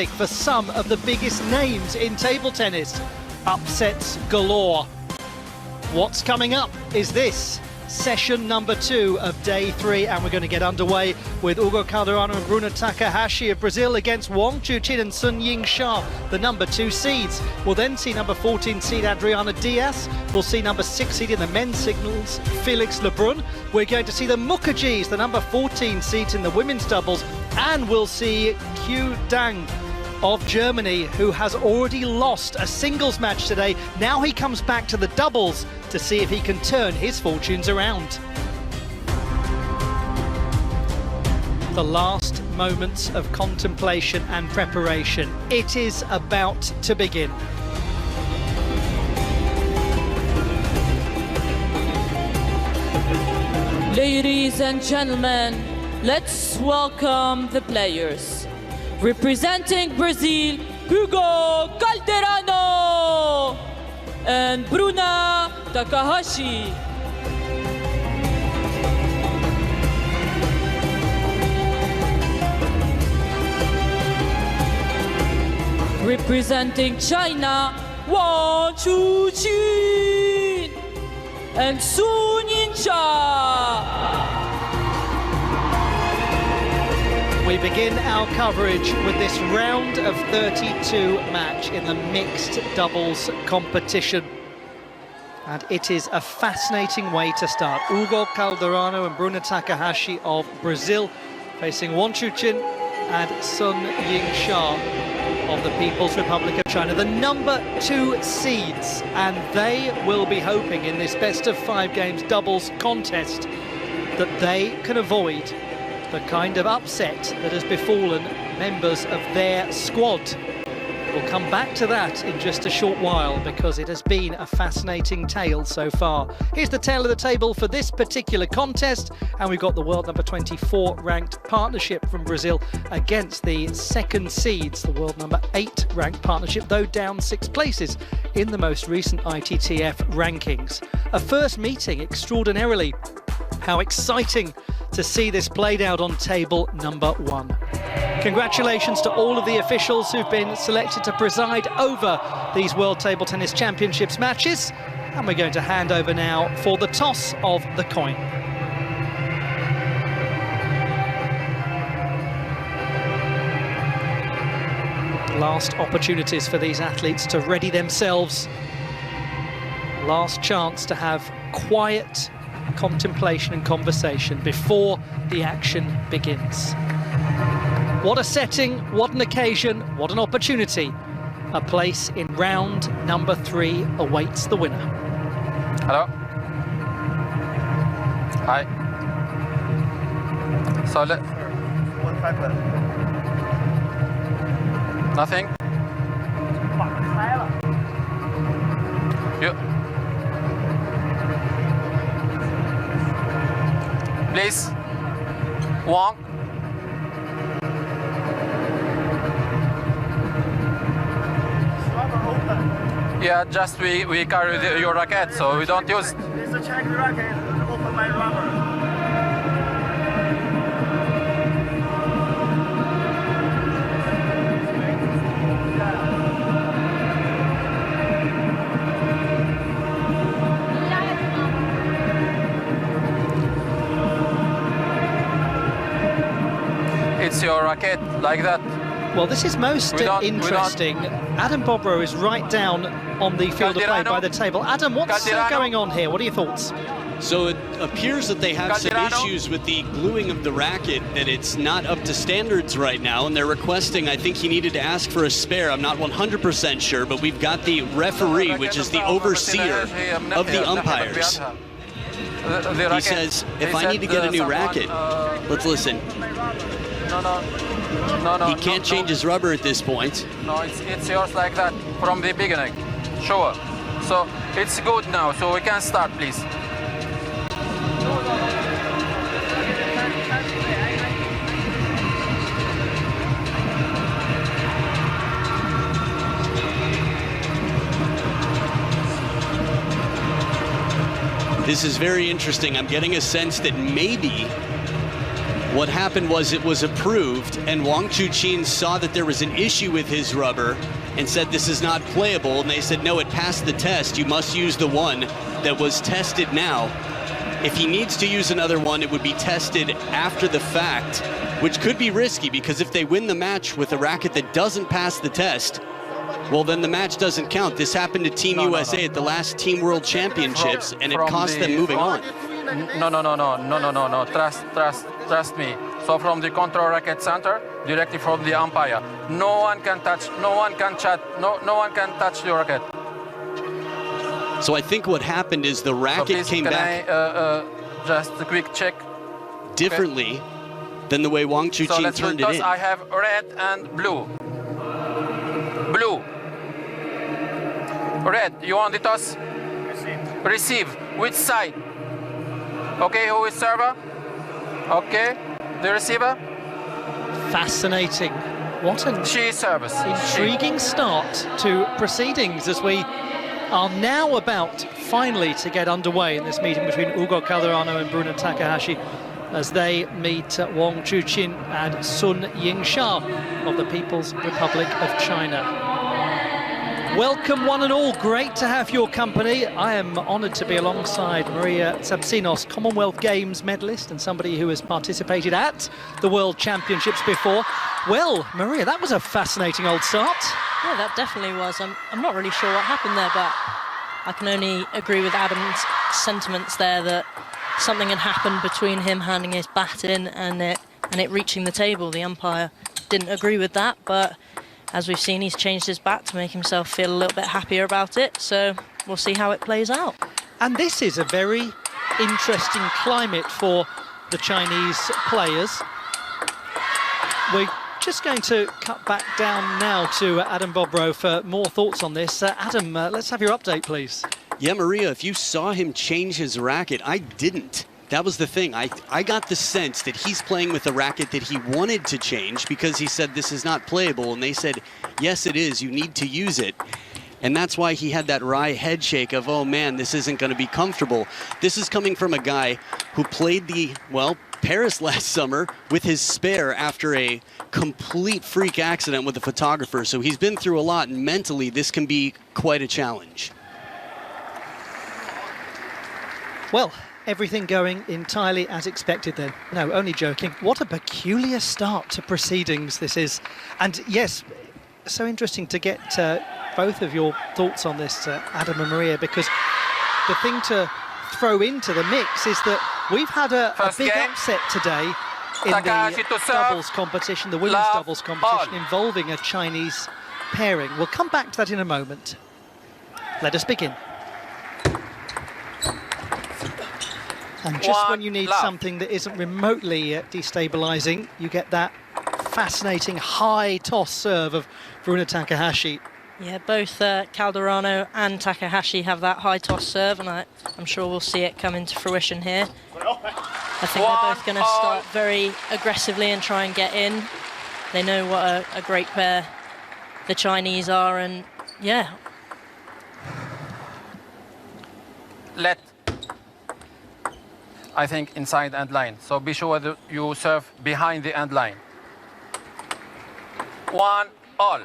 for some of the biggest names in table tennis. Upsets galore. What's coming up is this, session number 2 of day 3, and we're going to get underway with Hugo Calderano and Bruna Takahashi of Brazil against Wang Chuqin and YINGSHA, the number 2 seeds. We'll then see number 14 seed Adriana Diaz. We'll see number 6 seed in the men's singles, Felix Lebrun. We're going to see the Mukhajis, the number 14 seeds in the women's doubles, and we'll see Q Dang of Germany, who has already lost a singles match today. Now he comes back to the doubles to see if he can turn his fortunes around. The last moments of contemplation and preparation. It is about to begin. Ladies and gentlemen, let's welcome the players. Representing Brazil, Hugo Calderano and Bruna Takahashi. Representing China, Wang Chuqin and YINGSHA. We begin our coverage with this round of 32 match in the mixed doubles competition. And it is a fascinating way to start. Hugo Calderano and Bruna Takahashi of Brazil facing Wang Chuqin and YINGSHA of the People's Republic of China, the number 2 seeds. And they will be hoping in this best-of-5 games doubles contest that they can avoid the kind of upset that has befallen members of their squad. We'll come back to that in just a short while because it has been a fascinating tale so far. Here's the tale of the table for this particular contest, and we've got the world number 24 ranked partnership from Brazil against the second seeds, the world number 8 ranked partnership, though down 6 places in the most recent ITTF rankings. A first meeting extraordinarily. How exciting to see this played out on table number 1. Congratulations to all of the officials who've been selected to preside over these World Table Tennis Championships matches. And we're going to hand over now for the toss of the coin. Last opportunities for these athletes to ready themselves. Last chance to have quiet contemplation and conversation before the action begins. What a setting, what an occasion, what an opportunity. A place in round number 3 awaits the winner. Hello. Hi. Solid. Nothing. You. Please. Wang. Yeah, just we carry your racket, so we don't use. Please check the racket and open my rubber. It's your racket like that. Well, this is most interesting. Adam Bobrow is right down on the field of play by the table. Adam, what's going on here? What are your thoughts? So it appears that they have some issues with the gluing of the racket, that it's not up to standards right now, and they're requesting, I think he needed to ask for a spare. I'm not 100% sure, but we've got the referee, which is the overseer of the umpires. He says, if I need to get a new racket, let's listen. No, he can't change his rubber at this point. No, it's yours like that from the beginning. Sure. So it's good now, so we can start, please. This is very interesting. I'm getting a sense that maybe What happened was it was approved, and Wang Chuqin saw that there was an issue with his rubber and said this is not playable, and they said no, it passed the test, you must use the one that was tested now. If he needs to use another one, it would be tested after the fact, which could be risky, because if they win the match with a racket that doesn't pass the test, well, then the match doesn't count. This happened to Team USA at the last Team World Championships, and it cost them moving on. No. Trust me. So from the control racket center, directly from the umpire, no one can touch, no one can touch the racket. So I think what happened is the racket came back just a quick check differently than the way Wang Chuqin turned it in. I have red and blue. Blue. Red. You want the toss? Receive. Which side? Okay, who is server? Okay, the receiver. Fascinating. What an She service. intriguing start to proceedings as we are now about finally to get underway in this meeting between Ugo Calderano and Bruno Takahashi as they meet Wang Chuqin and Sun Yingsha of the People's Republic of China. Welcome one and all, great to have your company. I am honoured to be alongside Maria Tsapsinos, Commonwealth Games medalist and somebody who has participated at the World Championships before. Well, Maria, that was a fascinating old start. Yeah, that definitely was. I'm not really sure what happened there, but I can only agree with Adam's sentiments there that something had happened between him handing his bat in and it reaching the table. The umpire didn't agree with that, but as we've seen, he's changed his bat to make himself feel a little bit happier about it, so we'll see how it plays out. And this is a very interesting climate for the Chinese players. We're just going to cut back down now to Adam Bobrow for more thoughts on this. Adam, let's have your update, please. Yeah, Maria, if you saw him change his racket, I didn't. That was the thing. I got the sense that he's playing with a racket that he wanted to change because he said this is not playable, and they said, yes, it is, you need to use it. And that's why he had that wry head shake of, oh man, this isn't going to be comfortable. This is coming from a guy who played the, well, Paris last summer with his spare after a complete freak accident with a photographer. So he's been through a lot, and mentally this can be quite a challenge. Well, everything going entirely as expected then. No, only joking. What a peculiar start to proceedings this is. And yes, so interesting to get both of your thoughts on this, Adam and Maria, because the thing to throw into the mix is that we've had a big upset today in the doubles competition, the women's doubles competition, involving a Chinese pairing. We'll come back to that in a moment. Let us begin. And just when you need something that isn't remotely destabilising, you get that fascinating high toss serve of Bruno Takahashi. Yeah, both Calderano and Takahashi have that high toss serve, and I'm sure we'll see it come into fruition here. I think they're both going to start very aggressively and try and get in. They know what a great pair the Chinese are, and yeah. I think inside end line. So be sure that you serve behind the end line. 1-all.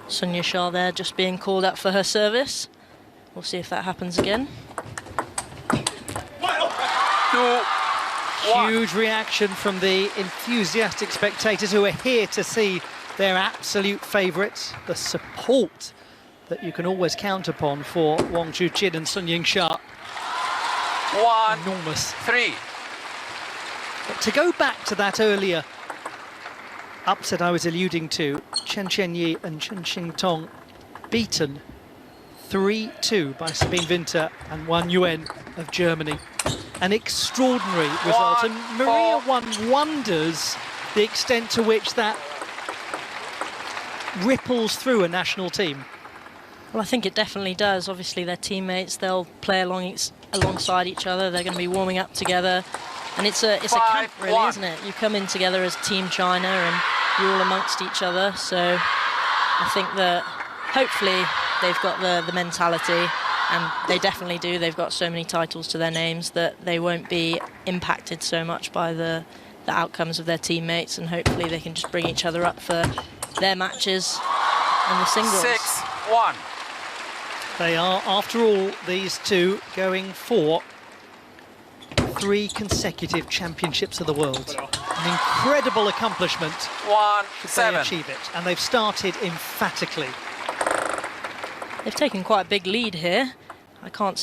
Sun Yingsha there just being called up for her service. We'll see if that happens again. 2-1. Huge reaction from the enthusiastic spectators who are here to see their absolute favourites. The support that you can always count upon for Wang Chuqin and Sun Yingsha. Enormous. 1-3. But to go back to that earlier upset I was alluding to, Chen Qianyi and Chen Xingtong beaten 3-2 by Sabine Winter and Wan Yuan of Germany. An extraordinary result, and Maria, one wonders the extent to which that ripples through a national team. Well, I think it definitely does. Obviously, they're teammates. They'll play alongside each other. They're going to be warming up together. And it's a camp, really, isn't it? You come in together as Team China and you're all amongst each other. So I think that hopefully they've got the mentality and they definitely do. They've got so many titles to their names that they won't be impacted so much by the outcomes of their teammates, and hopefully they can just bring each other up for their matches and the singles. 6-1. They are, after all, these two going for 3 consecutive championships of the world. An incredible accomplishment if they 1-7. achieve it, and they've started emphatically. They've taken quite a big lead here. I can't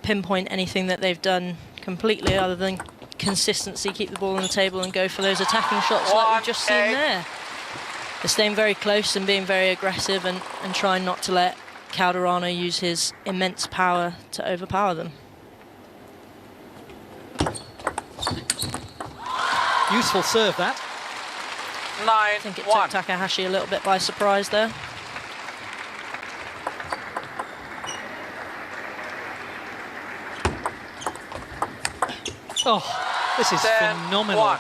pinpoint anything that they've done completely other than consistency, keep the ball on the table and go for those attacking shots like we've just seen there. They're staying very close and being very aggressive and trying not to let Calderano use his immense power to overpower them. Useful serve, that. 9-1. I think it took Takahashi a little bit by surprise there. Oh, this is phenomenal.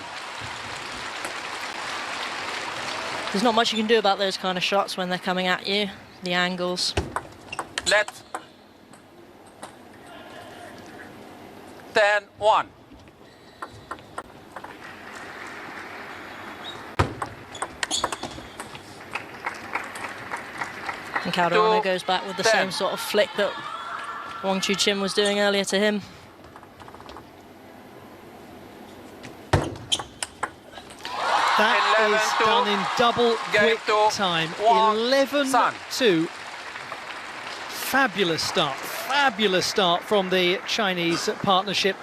There's not much you can do about those kind of shots when they're coming at you, the angles. Let 10-1. And Calderano goes back with the same sort of flick that Wang Chuqin was doing earlier to him. That is done in double quick time. 11-2. Fabulous start from the Chinese partnership.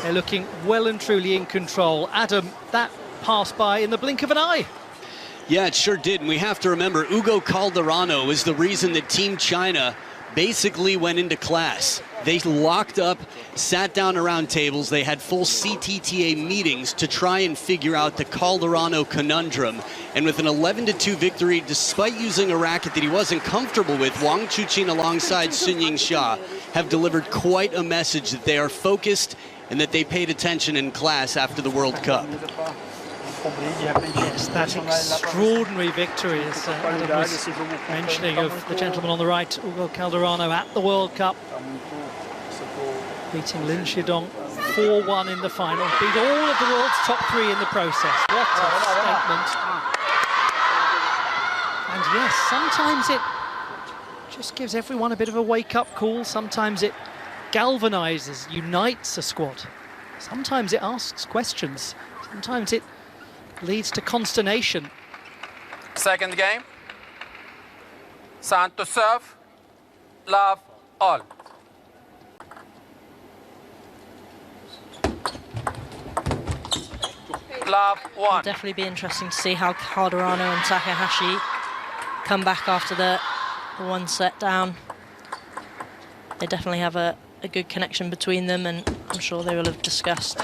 They're looking well and truly in control. Adam, that passed by in the blink of an eye. Yeah, it sure did. And we have to remember, Hugo Calderano is the reason that Team China basically went into class. They locked up, sat down around tables. They had full CTTA meetings to try and figure out the Calderano conundrum. And with an 11-2 victory, despite using a racket that he wasn't comfortable with, Wang Chuqin alongside YINGSHA have delivered quite a message that they are focused and that they paid attention in class after the World Cup. Yes, that extraordinary victory, as Adam was mentioning, of the gentleman on the right, Hugo Calderano, at the World Cup, beating Lin Shidong 4-1 in the final, beat all of the world's top 3 in the process. What a statement. And yes, sometimes it just gives everyone a bit of a wake-up call. Sometimes it galvanizes, unites a squad. Sometimes it asks questions. Sometimes it leads to consternation. Second game. Sant to serve. Love all. Love 1. It'll definitely be interesting to see how Calderano and Takahashi come back after the one set down. They definitely have a good connection between them, and I'm sure they will have discussed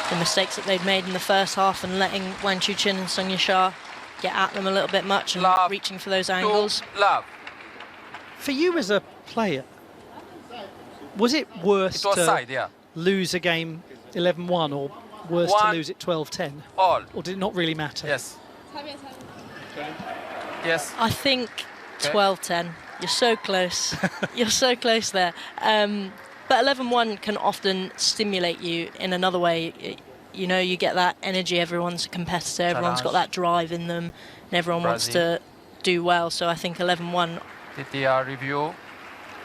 the mistakes that they'd made in the first half and letting Wang Chuqin and YINGSHA get at them a little bit much and reaching for those angles. Love. For you as a player, was it worse to lose a game 11-1 or worse to lose it 12-10? All. Or did it not really matter? Yes. Yes. I think 12-10. You're so close. You're so close there. But 11-1 can often stimulate you in another way. You know, you get that energy. Everyone's a competitor. Everyone's got that drive in them, and everyone wants to do well. So I think 11-1. TTR review. Well,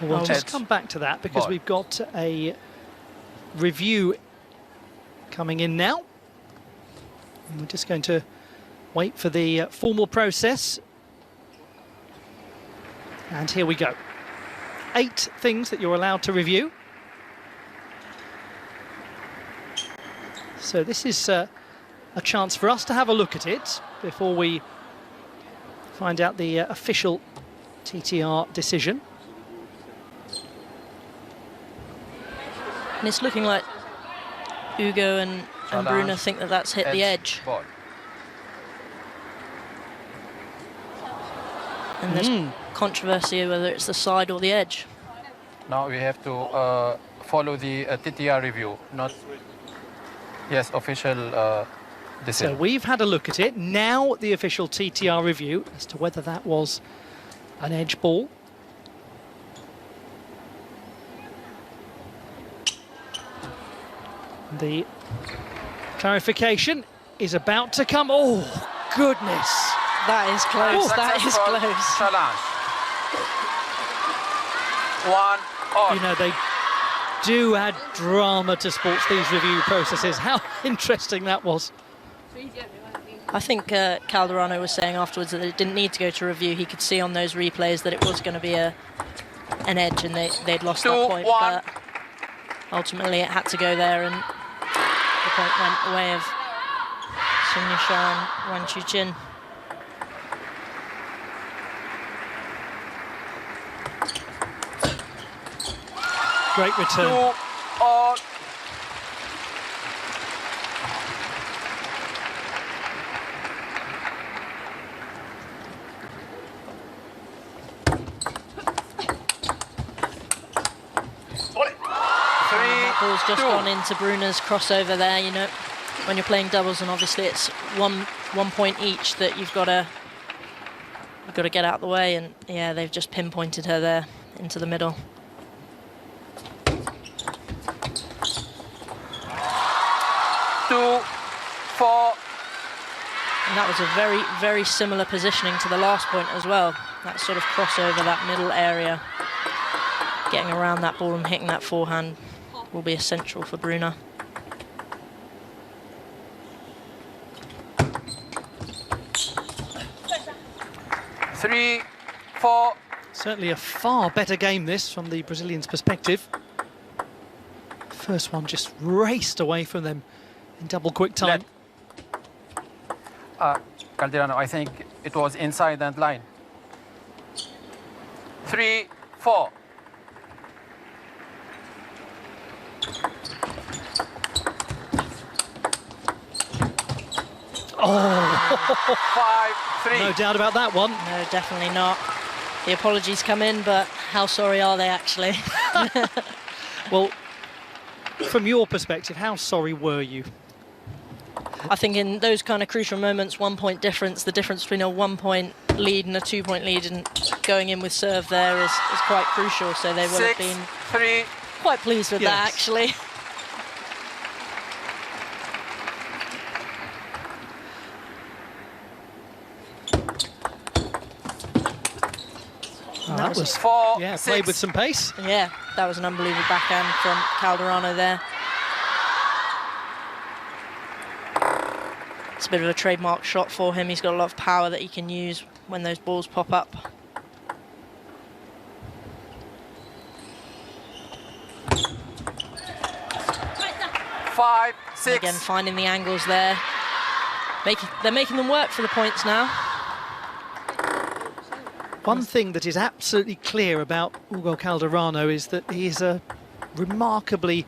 we'll just come back to that because we've got a review coming in now. And we're just going to wait for the formal process. And here we go. 8 things that you're allowed to review. So this is a chance for us to have a look at it before we find out the official TTR decision. And it's looking like Hugo and Bruno think that that's hit the edge. And there's controversy whether it's the side or the edge. Now we have to follow the TTR review, not official decision. So we've had a look at it. Now the official TTR review as to whether that was an edge ball. The clarification is about to come. Oh, goodness. That is close, that is Successful close. challenge. 1 all. You know, they do add drama to sports, these review processes. How interesting that was. I think Calderano was saying afterwards that it didn't need to go to review. He could see on those replays that it was going to be an edge and they'd lost that point. 2-1. But ultimately it had to go there, and the point went the way of YINGSHA and Wang Chuqin. Great return. 2 all. Ball's just gone into Bruner's crossover there. You know, when you're playing doubles, and obviously it's one point each that you've got to get out the way, and yeah, they've just pinpointed her there into the middle. 2-4. And that was a very, very similar positioning to the last point as well. That sort of crossover, that middle area, getting around that ball and hitting that forehand will be essential for Brunner. Three, 4. Certainly a far better game, this, from the Brazilians' perspective. First one just raced away from them in double quick time. Calderano, I think it was inside that line. 3, 4. Oh, 5, 3. no doubt about that one. No, definitely not. The apologies come in, but how sorry are they actually? Well, from your perspective, how sorry were you? I think in those kind of crucial moments, 1 point difference, the difference between a 1 point lead and a 2 point lead, and going in with serve there is quite crucial. So they will 6, have been 3. quite pleased with that, Yes. actually. Oh, that was 4, played 6. with some pace. Yeah, that was an unbelievable backhand from Calderano there. It's a bit of a trademark shot for him. He's got a lot of power that he can use when those balls pop up. Five, 6. Again, finding the angles there. They're making them work for the points now. One thing that is absolutely clear about Hugo Calderano is that he is a remarkably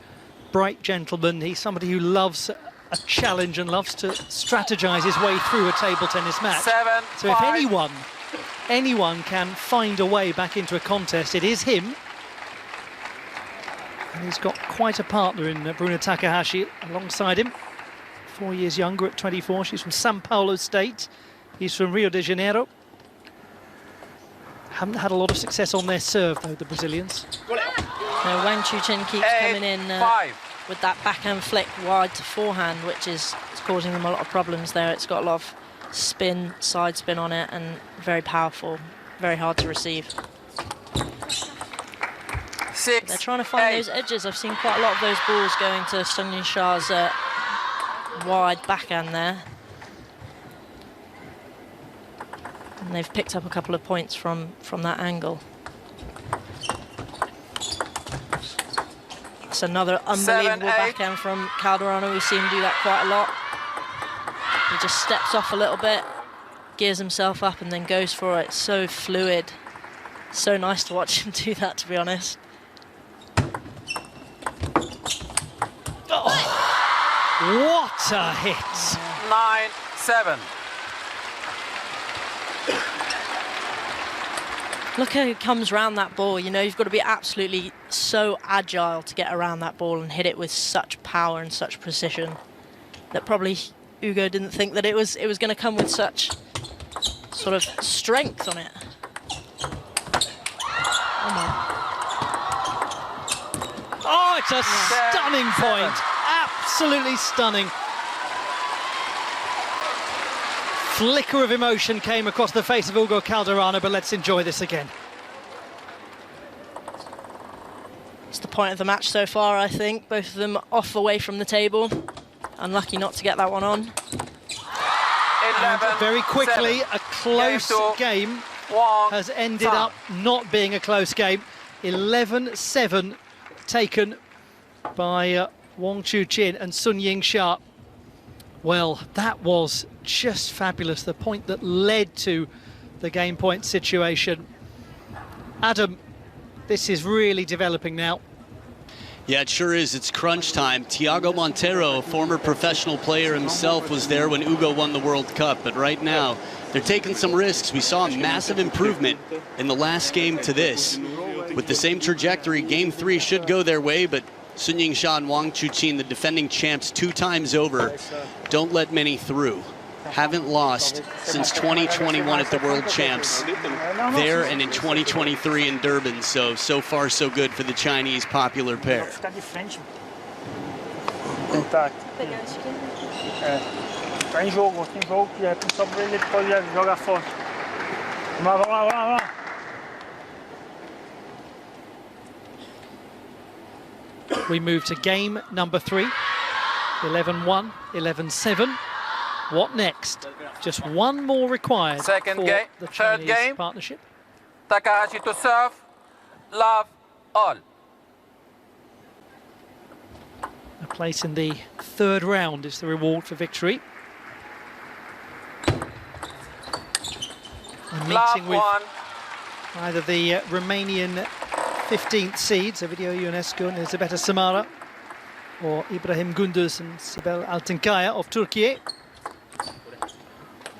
bright gentleman. He's somebody who loves a challenge and loves to strategize his way through a table tennis match. 7, So if 5. anyone can find a way back into a contest, it is him. And he's got quite a partner in Bruna Takahashi alongside him. 4 years younger at 24. She's from São Paulo State. He's from Rio de Janeiro. Haven't had a lot of success on their serve, though, the Brazilians. Now, Wang Chuqin keeps 8, coming in 5. with that backhand flick wide to forehand, which is causing them a lot of problems there. It's got a lot of spin, side spin on it, and very powerful, very hard to receive. 6. They're trying to find 8. those edges. I've seen quite a lot of those balls going to YINGSHA's wide backhand there. And they've picked up a couple of points from that angle. That's another unbelievable 7, 8. backhand from Calderano. We've seen him do that quite a lot. He just steps off a little bit, gears himself up, and then goes for it. So fluid. So nice to watch him do that, to be honest. What a hit! 9, 7. Look how he comes around that ball. You know, you've got to be absolutely so agile to get around that ball and hit it with such power and such precision that probably Hugo didn't think that it was going to come with such sort of strength on it. Oh my. Oh, it's a stunning point. absolutely stunning. Flicker of emotion came across the face of Hugo Calderano, but let's enjoy this again. It's the point of the match so far, I think. Both of them off away from the table. Unlucky not to get that one on. And very quickly, a close game has ended up not being a close game. 11-7 taken by Wang Chuqin and Sun Yingsha. Well, that was just fabulous. The point that led to the game point situation. Adam, this is really developing now. Yeah, it sure is. It's crunch time. Thiago Monteiro, a former professional player himself, was there when Hugo won the World Cup. But right now, they're taking some risks. We saw a massive improvement in the last game to this. With the same trajectory, game 3 should go their way, but Sun Yingsha and Wang Chuqin, the defending champs 2 times over, don't let many through. Haven't lost since 2021 at the World Champs there and in 2023 in Durban. So far so good for the Chinese popular pair. Tá em jogo, que é só para ele poder jogar forte. Vamos lá. We move to game number 3. 11-1, 11-7. What next? Just one more required Second for game, the third Chinese game. partnership. Takahashi to serve. Love all. A place in the 3rd round is the reward for victory. A meeting with either the Romanian 15th seeds, Ovidiu Ionescu and Elisabetta Samara, or Ibrahim Gündüz and Sibel Altenkaya of Turkey.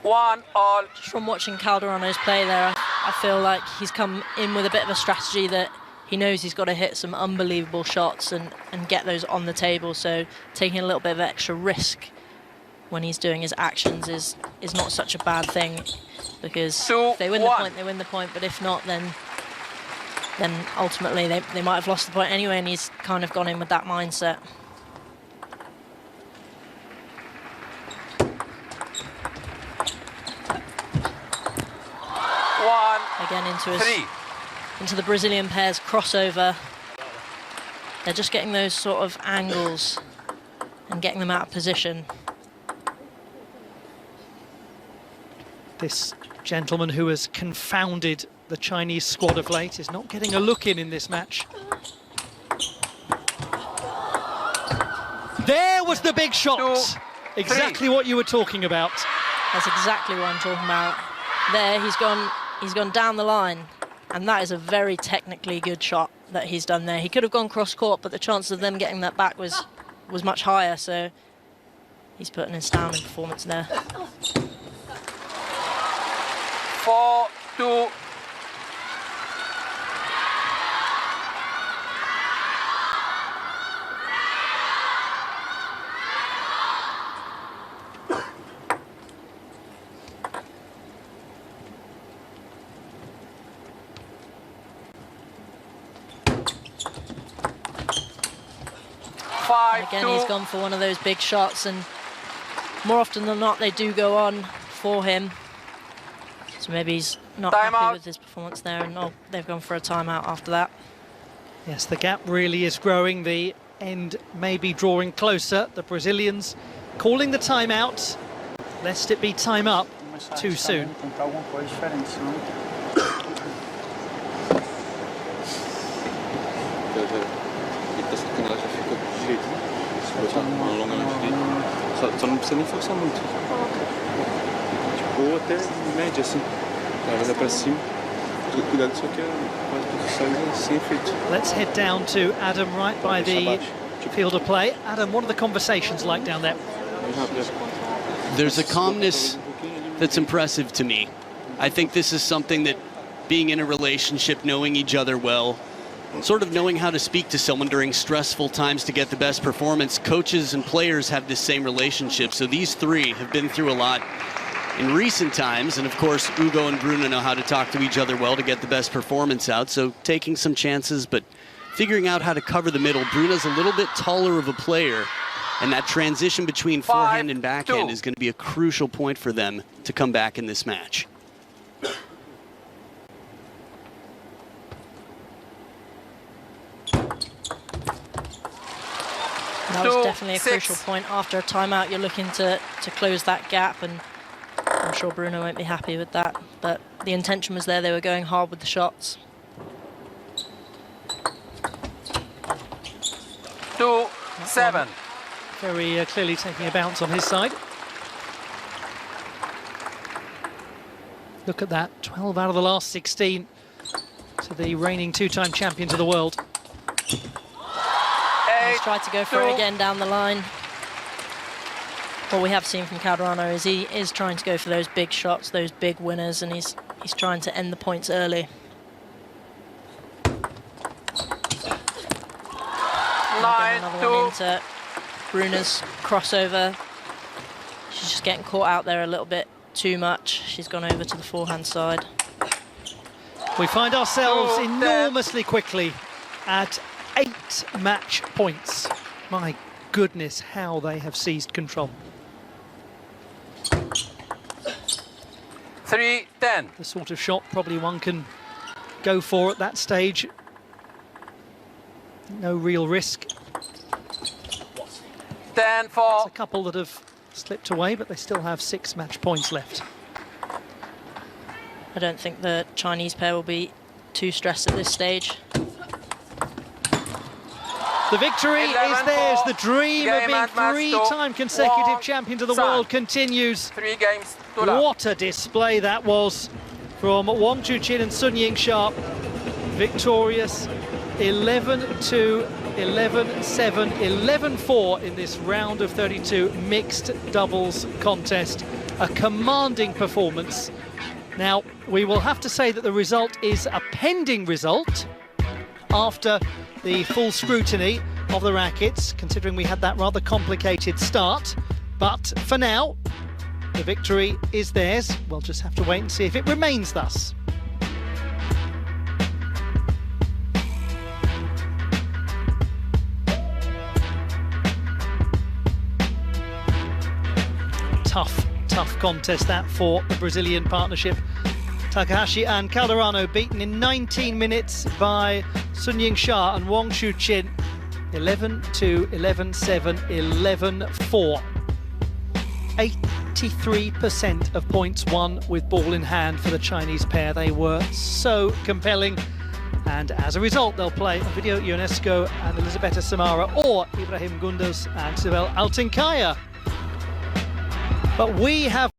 1-all. From watching Calderano's play there, I feel like he's come in with a bit of a strategy that he knows he's got to hit some unbelievable shots and get those on the table. So taking a little bit of extra risk when he's doing his actions is not such a bad thing, because if they win the point, they win the point. But if not, then ultimately they might have lost the point anyway, and he's kind of gone in with that mindset. Again into the Brazilian pair's crossover. They're just getting those sort of angles and getting them out of position. This gentleman who has confounded the Chinese squad of late is not getting a look in this match. There was the big shot. Exactly what you were talking about. That's exactly what I'm talking about. There, he's gone down the line, and that is a very technically good shot that he's done there. He could have gone cross-court, but the chance of them getting that back was much higher, so he's put an astounding performance there. 4-2. And again, he's gone for one of those big shots, and more often than not, they do go on for him. So maybe he's not happy with his performance there, and they've gone for a timeout after that. Yes, the gap really is growing. The end may be drawing closer. The Brazilians calling the timeout, lest it be time up too soon. Só não precisa nem forçar muito. Tipo, ou até média, assim. Ela vai pra cima. Cuidado, só que quase sai sem efeito. Let's head down to Adam right by the field of play. Adam, what are the conversations like down there? There's a calmness that's impressive to me. I think this is something that, being in a relationship, knowing each other well, sort of knowing how to speak to someone during stressful times to get the best performance. Coaches and players have this same relationship, so these three have been through a lot in recent times, and of course Hugo and Bruno know how to talk to each other well to get the best performance out, so taking some chances but figuring out how to cover the middle. Bruno's a little bit taller of a player And that transition between forehand and backhand is going to be a crucial point for them to come back in this match. That was definitely a crucial point. After a timeout, you're looking to close that gap, and I'm sure Bruno won't be happy with that. But the intention was there. They were going hard with the shots. 2-7. Very clearly taking a bounce on his side. Look at that, 12 out of the last 16 to the reigning two-time champions of the world. He's tried to go for it again down the line. What we have seen from Calderano is he is trying to go for those big shots, those big winners, and he's trying to end the points early. 9-2. Into Bruna's crossover. She's just getting caught out there a little bit too much. She's gone over to the forehand side. We find ourselves enormously quickly at 8 match points. My goodness, how they have seized control. 3-10. The sort of shot probably one can go for at that stage. No real risk. 10-4. There's a couple that have slipped away, but they still have 6 match points left. I don't think the Chinese pair will be too stressed at this stage. The victory is theirs. The dream of being 3-time consecutive champions of the world continues. 3 games to love. What a display that was from Wang Chuqin and Sun Yingsha. Victorious 11-2, 11-7, 11-4 in this round of 32 mixed doubles contest. A commanding performance. Now, we will have to say that the result is a pending result after the full scrutiny of the rackets, considering we had that rather complicated start. But for now, the victory is theirs. We'll just have to wait and see if it remains thus. Tough contest that for the Brazilian partnership. Takahashi and Calderano beaten in 19 minutes by Sun Yingsha and Wang Chuqin. 11-2, 11-7, 11-4. 83% of points won with ball in hand for the Chinese pair. They were so compelling. And as a result, they'll play Ovidio Ionesco and Elisabetta Samara, or Ibrahim Gundos and Sibel Altenkaya. But we have